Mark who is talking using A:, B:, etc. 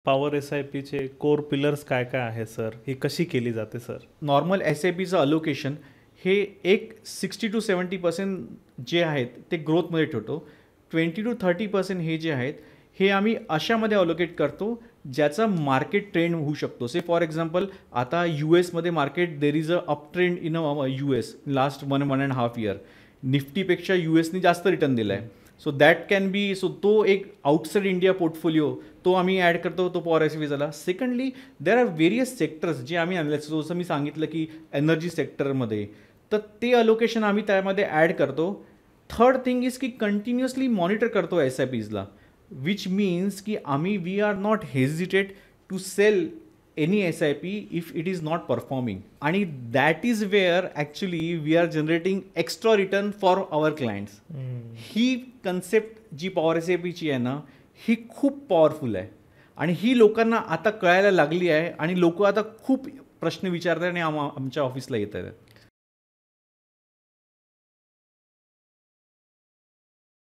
A: Power SIPचे core pillars काय काय आहे सर, ही कशी केली जाते सर?
B: नॉर्मल SIPचं अलोकेशन हे एक 60-70% जे आहेत ते ग्रोथमध्ये ठेवतो. 20-30% हे जे आहेत हे आम्ही अशामध्ये अलोकेट करतो ज्याचा मार्केट ट्रेंड होऊ शकतो. से फॉर एक्झाम्पल आता US मध्ये market there is a up trend in US last 1.5 year. निफ्टीपेक्षा USने जास्त रिटर्न दिला आहे. So that can be, so तो एक आउटसाइड इंडिया पोर्टफोलिओ तो आम्ही ॲड करतो तो पॉवर SIP झाला. Secondly there are various sectors जे आम्ही अनालाइज, जसं मी सांगितलं की एनर्जी सेक्टरमध्ये, तर ते अलोकेशन आम्ही त्यामध्ये ॲड करतो. थर्ड थिंग इज की कंटिन्युअसली मॉनिटर करतो SIPsला, विच मीन्स की आम्ही we are not hesitate to sell any SIP if it is not performing. आणि that is where actually we are generating extra return for our clients. ही concept जी power SIPची आहे ना, ही खूप पॉवरफुल आहे आणि ही लोकांना आता कळायला लागली आहे आणि लोक आता खूप प्रश्न विचारतात आणि आमच्या ऑफिसला येत आहेत.